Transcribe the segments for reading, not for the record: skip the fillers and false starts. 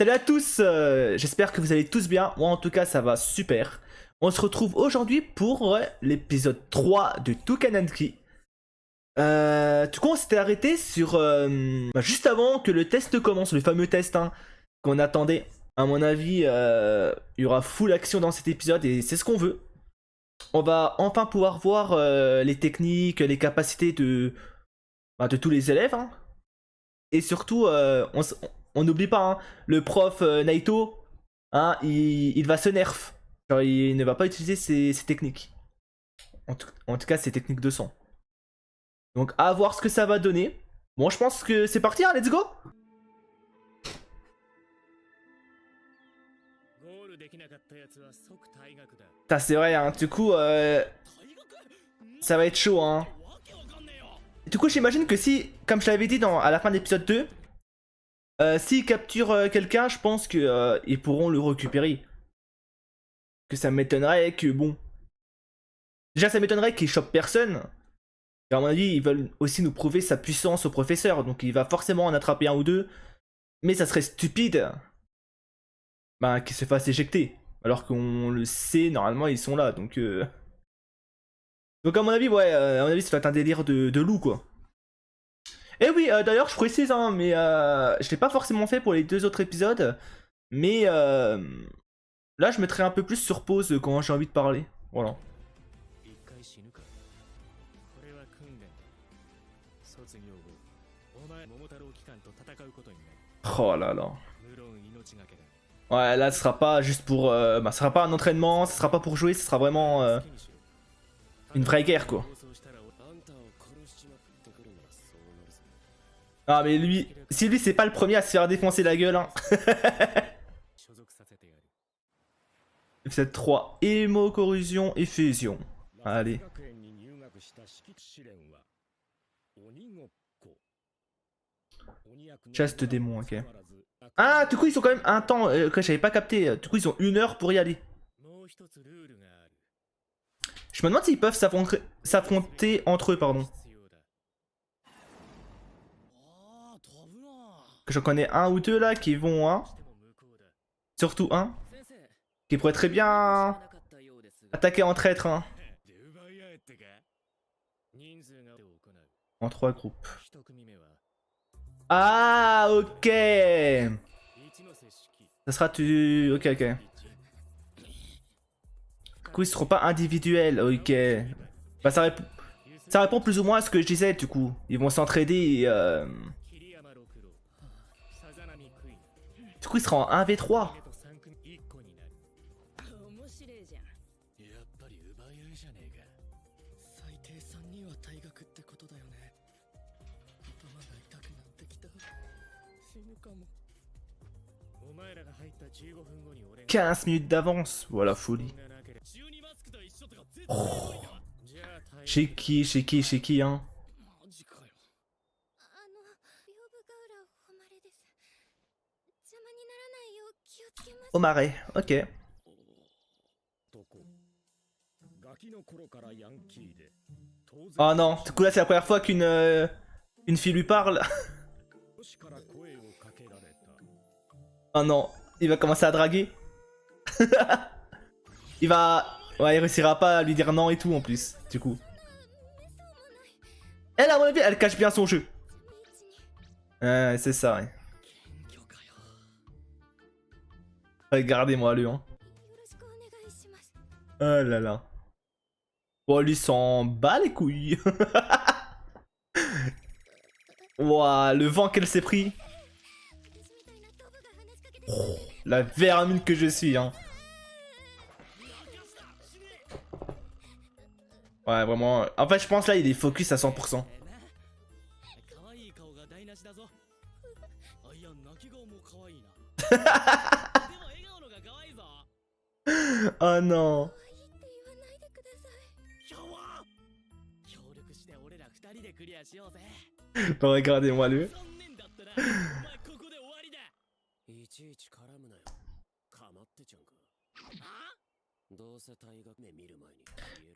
Salut à tous, j'espère que vous allez tous bien. Moi en tout cas ça va super. On se retrouve aujourd'hui pour l'épisode 3 de Toukananki. Du coup on s'était arrêté sur juste avant que le test commence, le fameux test qu'on attendait. À mon avis, il y aura full action dans cet épisode et c'est ce qu'on veut. On va enfin pouvoir voir les techniques, les capacités de tous les élèves. Et surtout, on n'oublie pas, le prof Naito, il va se nerf. Genre, il ne va pas utiliser ses techniques. En tout cas, ses techniques de sang. Donc, à voir ce que ça va donner. Bon, je pense que c'est parti, let's go! C'est vrai, du coup, ça va être chaud, Du coup, j'imagine que si, comme je l'avais dit à la fin de l'épisode 2, s'ils capturent quelqu'un, je pense que ils pourront le récupérer. Que ça m'étonnerait que, bon... Déjà, ça m'étonnerait qu'ils chopent personne. Et à mon avis, ils veulent aussi nous prouver sa puissance au professeur. Donc il va forcément en attraper un ou deux. Mais ça serait stupide qu'il se fasse éjecter. Alors qu'on le sait, normalement, ils sont là. Donc donc à mon avis, ouais, à mon avis, ça va être un délire de loup, quoi. Et oui, d'ailleurs, je précise, mais je l'ai pas forcément fait pour les deux autres épisodes. Mais là, je mettrai un peu plus sur pause quand j'ai envie de parler. Voilà. Oh là là. Ouais, là, ce sera pas juste pour... ce sera pas un entraînement, ce sera pas pour jouer, ce sera vraiment une vraie guerre, quoi. Ah, mais lui... Si lui, c'est pas le premier à se faire défoncer la gueule, F7 3, hémocorrosion et fusion. Allez. Chasse de démon, ok. Ah, du coup, ils ont quand même un temps que j'avais pas capté. Du coup, ils ont 1 heure pour y aller. Je me demande s'ils peuvent s'affronter entre eux, pardon. Que j'en connais un ou deux là qui vont, surtout un, qui pourrait très bien attaquer en traître, En 3 groupes. Ah, ok. Ça sera tu... Ok, ok. Du coup, ils seront pas individuels, ok. Ça répond plus ou moins à ce que je disais, du coup. Ils vont s'entraider et... Du coup, ils seront en 1v3. « 15 minutes d'avance, voilà folie. Oh. Chez qui, Au marais, ok. Oh non, du coup là c'est la première fois qu'une une fille lui parle. Oh non, il va commencer à draguer. Il va... Ouais, il réussira pas à lui dire non et tout en plus, du coup. Elle, à mon avis, elle cache bien son jeu. C'est ça, ouais. Regardez-moi lui, Oh là là. Bon, lui s'en bat les couilles. Ouah, le vent qu'elle s'est pris. Oh, la vermine que je suis, Ouais, vraiment. En fait, je pense là, il est focus à 100%. Oh non. Bon, regardez-moi lui.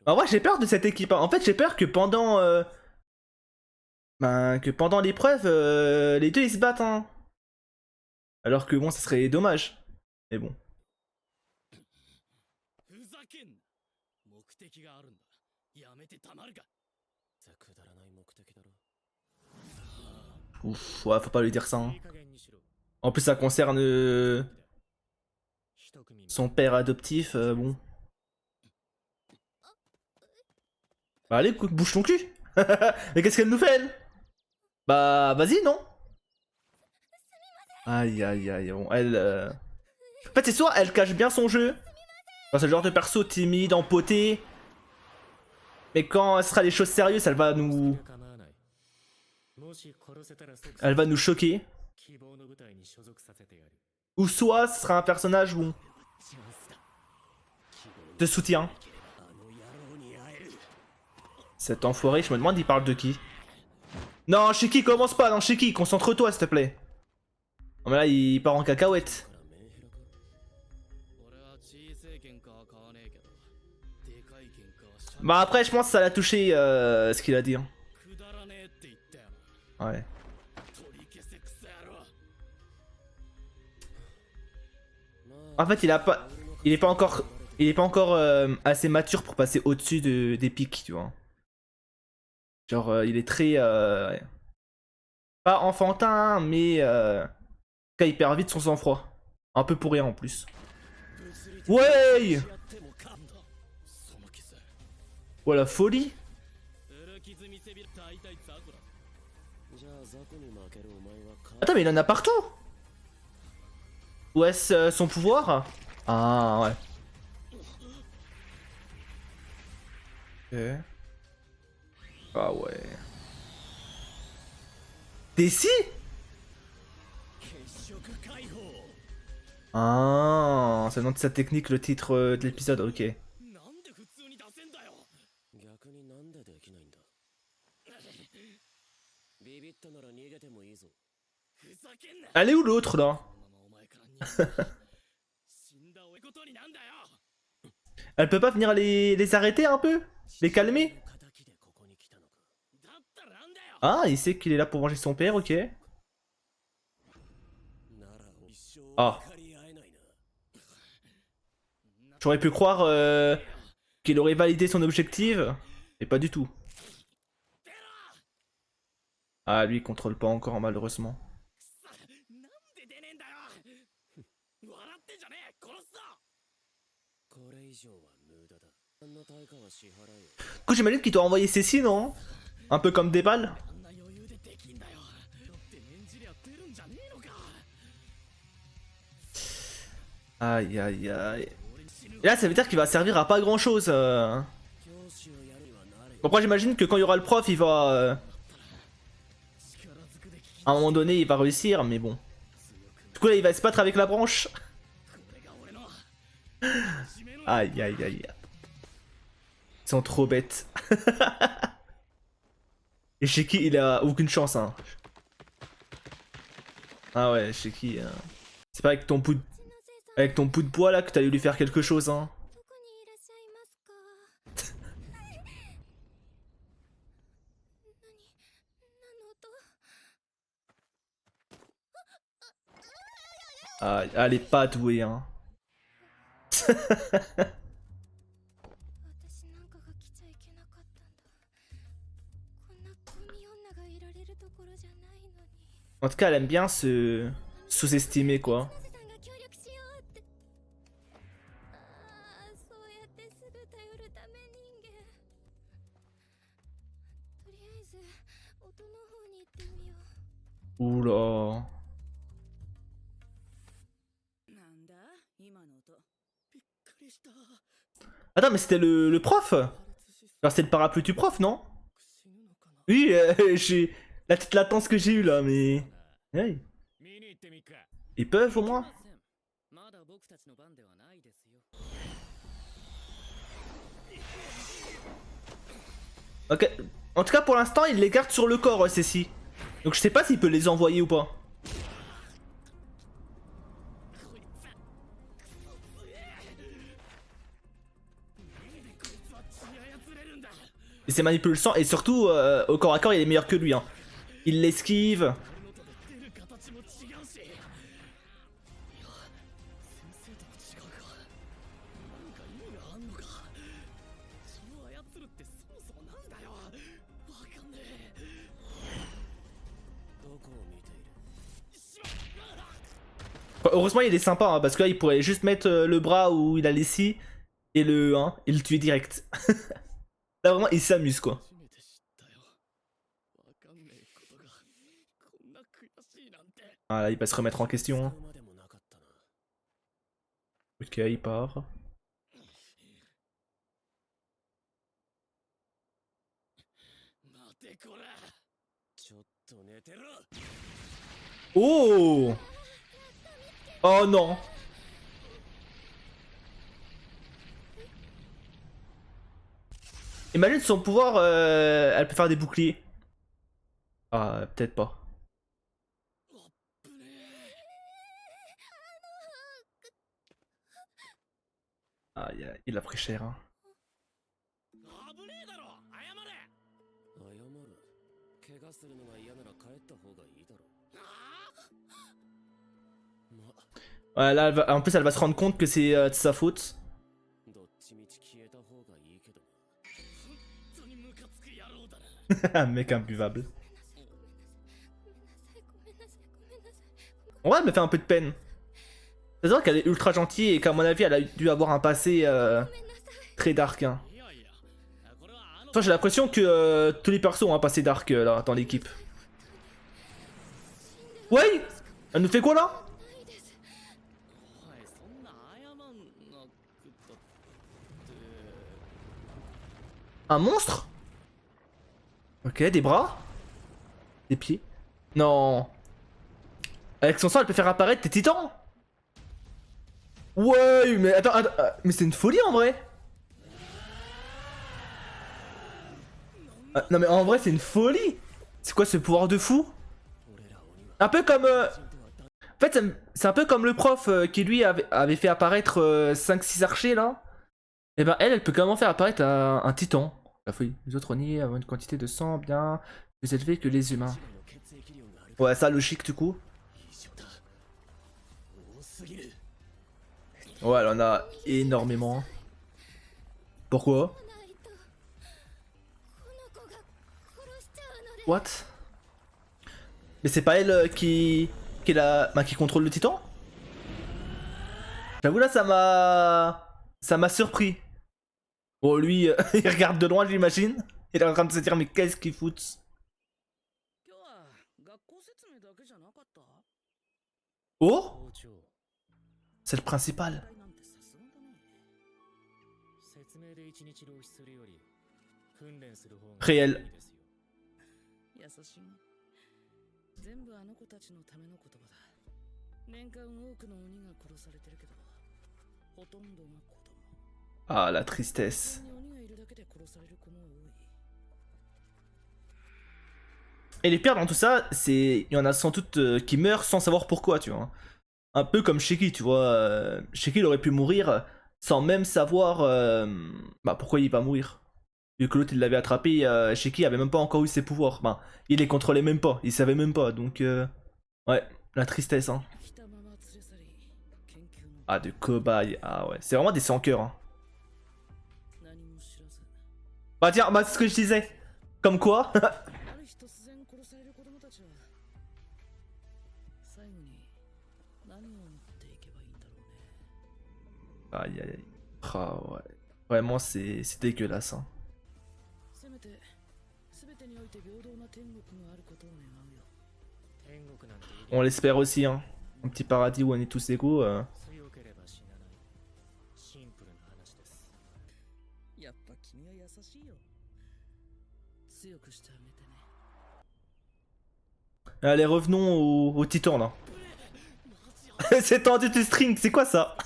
En vrai, j'ai peur de cette équipe. En fait, j'ai peur que pendant l'épreuve, les deux ils se battent. Alors que bon, ça serait dommage. Mais bon. Ouf, ouais, faut pas lui dire ça. Hein. En plus, ça concerne son père adoptif, bon. Bah allez, bouge ton cul. Mais qu'est-ce qu'elle nous fait, elle? Bah vas-y, non? Aïe aïe aïe, bon, elle... En fait, c'est soit elle cache bien son jeu, enfin, c'est le genre de perso timide, empoté, mais quand ce sera les choses sérieuses, elle va nous... Elle va nous choquer. Ou soit ce sera un personnage où... de soutien. Cet enfoiré, je me demande il parle de qui. Non, Shiki, commence pas, non, Shiki, concentre-toi s'il te plaît. Non mais là, il part en cacahuète. Bah après, je pense que ça l'a touché, ce qu'il a dit. Hein. Ouais. En fait, il a pas... Il est pas encore... Il est pas encore assez mature pour passer au-dessus des pics, tu vois. Genre, il est très... ouais. Pas enfantin, mais... il perd vite son sang-froid. Un peu pour rien en plus. Ouais. Oh la folie. Attends, mais il en a partout. Où est-ce son pouvoir? Ah ouais. Ok. Ah ouais. Tessie? Ah, c'est le nom de sa technique, le titre de l'épisode, ok. Elle est où l'autre là? Elle peut pas venir les arrêter un peu? Les calmer? Ah, il sait qu'il est là pour venger son père, ok. Ah. J'aurais pu croire qu'il aurait validé son objectif, mais pas du tout. Ah, lui, il contrôle pas encore, malheureusement. Du coup, j'imagine qu'il doit envoyer Cécile, non? Un peu comme des balles. Aïe aïe aïe. Et là, ça veut dire qu'il va servir à pas grand chose. Bon, après, j'imagine que quand il y aura le prof, il va. À un moment donné, il va réussir, mais bon. Du coup, là, il va se battre avec la branche. Aïe aïe aïe. Ils sont trop bêtes. Et Shiki, il a aucune chance, hein. Ah ouais, Shiki. C'est pas avec ton pouls de bois là que t'allais lui faire quelque chose, hein. Ah, elle est pas douée, hein. En tout cas, elle aime bien se sous-estimer, quoi. Oula. Attends, mais c'était le prof? Genre, c'était le parapluie du prof, non? Oui, j'ai la petite latence que j'ai eue là, mais... Hey. Ils peuvent au moins? Ok. En tout cas, pour l'instant, il les garde sur le corps, Cécile. Donc je sais pas s'il peut les envoyer ou pas. Il s'est manipulé le sang et surtout, au corps à corps, il est meilleur que lui. Hein. Il l'esquive. heureusement il est sympa hein, parce que là il pourrait juste mettre le bras où il a les scies et le tuer direct. Là vraiment il s'amuse quoi. Ah là il va se remettre en question. Hein. Ok il part. Oh! Oh non! Imagine son pouvoir, elle peut faire des boucliers. Ah, peut-être pas. Ah, il a pris cher. Hein. Ouais, là, en plus, elle va se rendre compte que c'est de sa faute. Mec imbuvable. Ouais, elle me fait un peu de peine. C'est vrai qu'elle est ultra gentille et qu'à mon avis, elle a dû avoir un passé très dark. Hein. Enfin, j'ai l'impression que tous les persos ont un passé dark là dans l'équipe. Ouais. Elle nous fait quoi là? Un monstre? Ok, des bras? Des pieds? Non. Avec son sang, elle peut faire apparaître tes titans? Ouais, mais attends, mais c'est une folie en vrai. Non mais en vrai, c'est une folie. C'est quoi ce pouvoir de fou? Un peu comme... En fait, c'est un peu comme le prof qui lui avait fait apparaître 5-6 archers là. Et ben elle peut carrément faire apparaître un titan. La folie. Les autres nids ont une quantité de sang bien plus élevée que les humains. Ouais, ça logique du coup. Ouais, elle en a énormément. Pourquoi? What? Mais c'est pas elle qui contrôle le titan? J'avoue là ça m'a surpris. Bon lui il regarde de loin j'imagine. Il est en train de se dire mais qu'est-ce qu'il fout? Oh? C'est le principal. Réel. Ah la tristesse. Et les pires dans tout ça, c'est il y en a sans doute qui meurent sans savoir pourquoi, tu vois. Un peu comme Shiki, tu vois. Shiki il aurait pu mourir sans même savoir pourquoi il va mourir. Vu que l'autre il l'avait attrapé, Shiki avait même pas encore eu ses pouvoirs. Ben, il les contrôlait même pas, il savait même pas, donc ouais, la tristesse hein. Ah de cobaye, ah ouais, c'est vraiment des sans-cœurs hein. Bah tiens, bah c'est ce que je disais. Comme quoi. Aïe aïe aïe. Ah ouais. Vraiment c'est dégueulasse hein. On l'espère aussi hein. Un petit paradis où on est tous égaux. Allez revenons au titan là. C'est tendu du string, c'est quoi ça?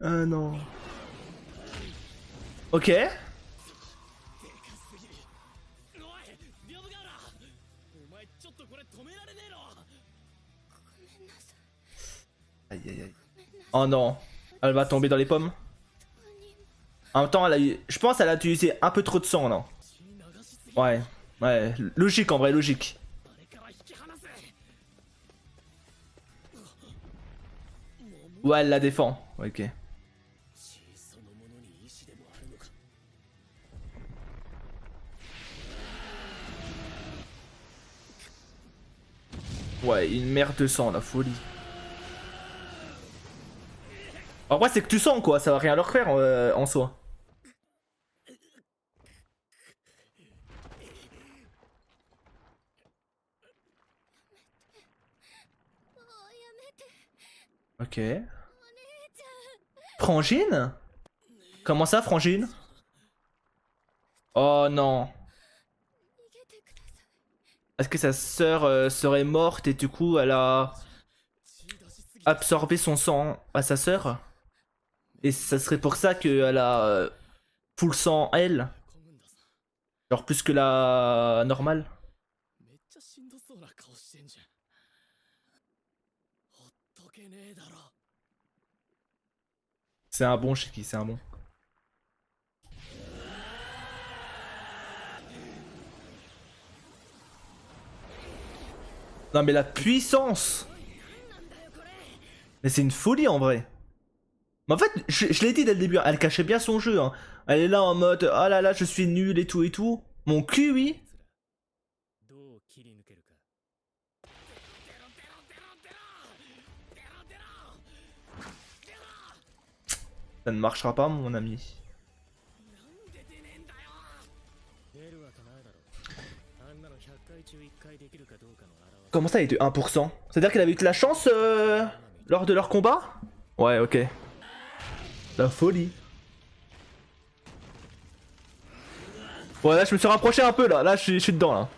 Non. Ok. Aïe aïe aïe. Oh non. Elle va tomber dans les pommes. En même temps, elle a eu... je pense qu'elle a utilisé un peu trop de sang, non? Ouais. Ouais. Logique en vrai, logique. Ouais, elle la défend. Ok. Ouais, une mer de sang, la folie. En vrai, c'est que tu sens quoi, ça va rien leur faire en soi. Ok. Frangine? Comment ça, Frangine? Oh non. Est-ce que sa sœur serait morte et du coup elle a absorbé son sang à sa sœur? Et ça serait pour ça qu'elle a full sang elle? Genre plus que la normale? C'est un bon Shiki, c'est un bon. Non mais la puissance! Mais c'est une folie en vrai. Mais en fait, je l'ai dit dès le début, elle cachait bien son jeu. Hein. Elle est là en mode ah là là, je suis nul et tout et tout. Mon cul, oui. Ça ne marchera pas, mon ami. Comment ça, il est de 1%? C'est-à-dire qu'elle avait eu de la chance lors de leur combat? Ouais, ok. La folie. Ouais, là, je me suis rapproché un peu, là. Là, je suis dedans, là.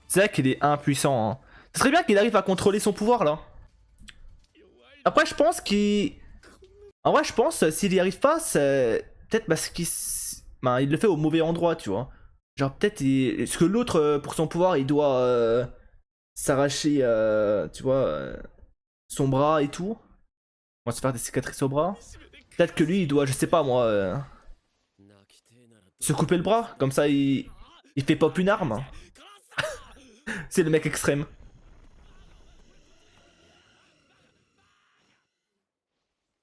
C'est vrai qu'il est impuissant. Hein. Ce serait bien qu'il arrive à contrôler son pouvoir, là. Après, je pense qu'il... En vrai, je pense, s'il y arrive pas, c'est peut-être parce qu'il ben, il le fait au mauvais endroit, tu vois. Genre, peut-être, est-ce que l'autre, pour son pouvoir, il doit s'arracher, tu vois, son bras et tout. On va se faire des cicatrices au bras. Peut-être que lui, il doit, je sais pas moi, se couper le bras. Comme ça, il fait pop une arme. C'est le mec extrême.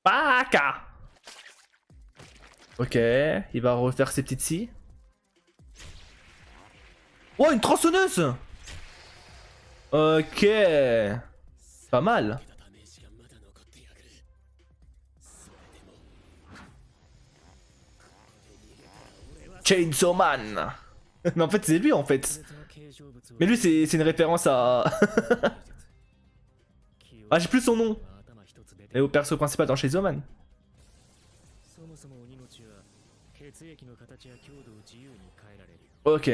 Paka! Ok, il va refaire ses petites scies. Oh, une tronçonneuse! Ok. Pas mal. Chainsaw Man. Mais en fait, c'est lui en fait. Mais lui, c'est une référence à. Ah, j'ai plus son nom. Et au perso principal dans Chainsaw Man. Ok.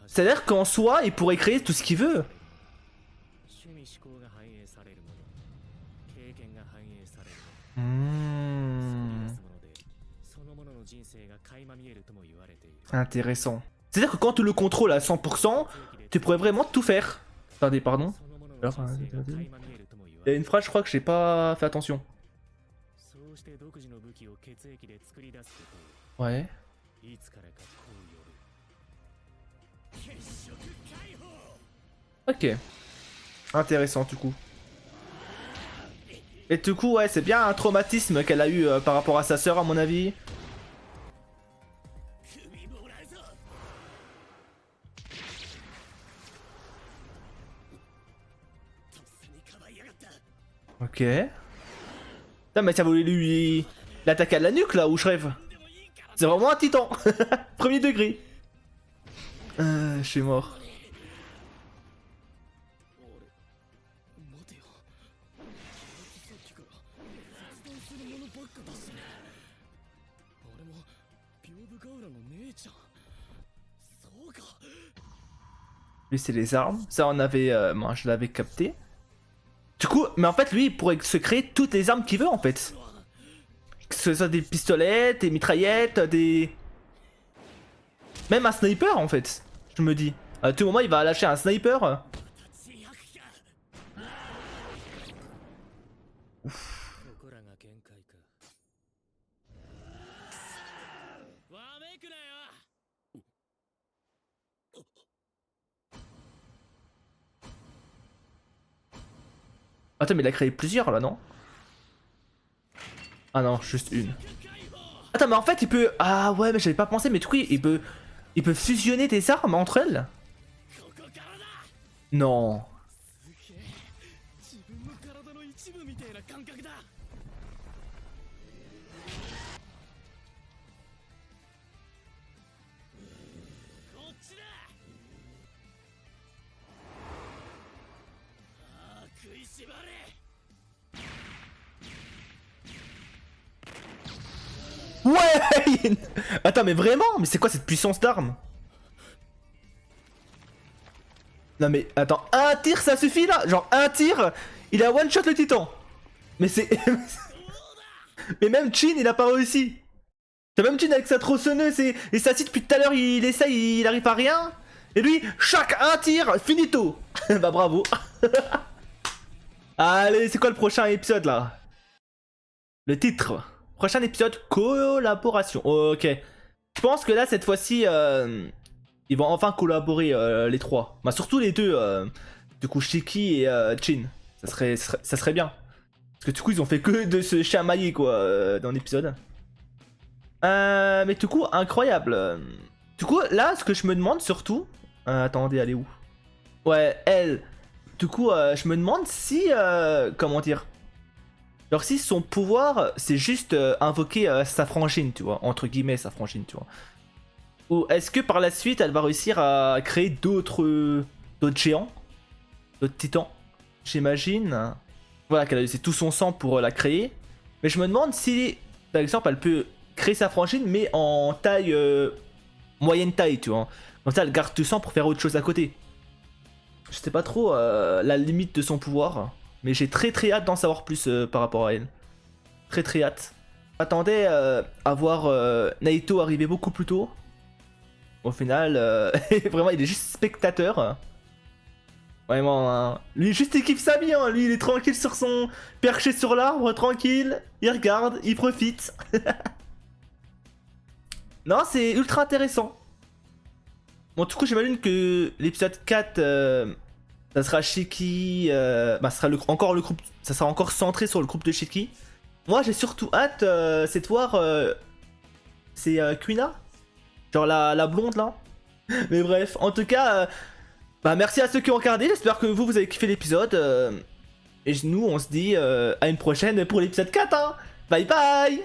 C'est-à-dire qu'en soi, il pourrait créer tout ce qu'il veut. Intéressant. C'est-à-dire que quand tu le contrôles à 100%, tu pourrais vraiment tout faire. Attendez, pardon. Il y a une phrase, je crois que j'ai pas fait attention. Ouais. Ok. Intéressant du coup. Et du coup, ouais, c'est bien un traumatisme qu'elle a eu par rapport à sa sœur, à mon avis. Ok. Putain, mais ça voulait lui l'attaquer à la nuque là où je rêve. C'est vraiment un titan. Premier degré. Je suis mort. Lui, c'est les armes. Ça, on avait. Moi, je l'avais capté. Du coup, mais en fait, lui, il pourrait se créer toutes les armes qu'il veut en fait. Que ce soit des pistolets, des mitraillettes, des. Même un sniper en fait. Je me dis. À tout moment, il va lâcher un sniper. Attends, mais il a créé plusieurs là, non? Ah non, juste une. Attends, mais en fait, il peut... Ah ouais, mais j'avais pas pensé, mais du coup, il peut fusionner des armes entre elles? Non. Ouais. Attends, mais vraiment? Mais c'est quoi cette puissance d'arme? Non mais attends, un tir ça suffit là? Genre un tir, il a one shot le titan. Mais c'est... Mais même Chin il a pas réussi. T'as même Chin avec sa tronçonneuse et sa scie depuis tout à l'heure il essaye, il arrive à rien. Et lui, chaque un tir, finito. Bah bravo. Allez, c'est quoi le prochain épisode là? Le titre. Prochain épisode, collaboration. Ok. Je pense que là, cette fois-ci, ils vont enfin collaborer les trois. Bah surtout les deux, du coup Shiki et Chin. Ça serait bien. Parce que du coup, ils ont fait que de se chamailler quoi dans l'épisode. Mais du coup, incroyable. Du coup, là, ce que je me demande surtout... attendez, elle est où? Ouais, elle. Du coup, je me demande si... comment dire? Genre si son pouvoir, c'est juste invoquer sa frangine, tu vois. Entre guillemets, sa frangine, tu vois. Ou est-ce que par la suite, elle va réussir à créer d'autres géants? D'autres titans? J'imagine. Voilà, qu'elle a usé tout son sang pour la créer. Mais je me demande si, par exemple, elle peut créer sa frangine, mais en taille... moyenne taille, tu vois. Comme ça, elle garde du sang pour faire autre chose à côté. Je sais pas trop la limite de son pouvoir. Mais j'ai très hâte d'en savoir plus par rapport à elle. Très hâte. J'attendais à voir Naito arriver beaucoup plus tôt. Au final, vraiment, il est juste spectateur. Vraiment, hein. Lui, juste il kiffe sa vie, hein. Lui, il est tranquille sur son... perché sur l'arbre, tranquille. Il regarde, il profite. Non, c'est ultra intéressant. Bon, du coup, j'imagine que l'épisode 4, ça sera Shiki. Bah, ça sera encore le groupe. Ça sera encore centré sur le groupe de Shiki. Moi, j'ai surtout hâte, c'est de voir. C'est Kuina? Genre la blonde là? Mais bref, en tout cas, bah, merci à ceux qui ont regardé. J'espère que vous avez kiffé l'épisode. Et nous, on se dit à une prochaine pour l'épisode 4. Hein. Bye bye!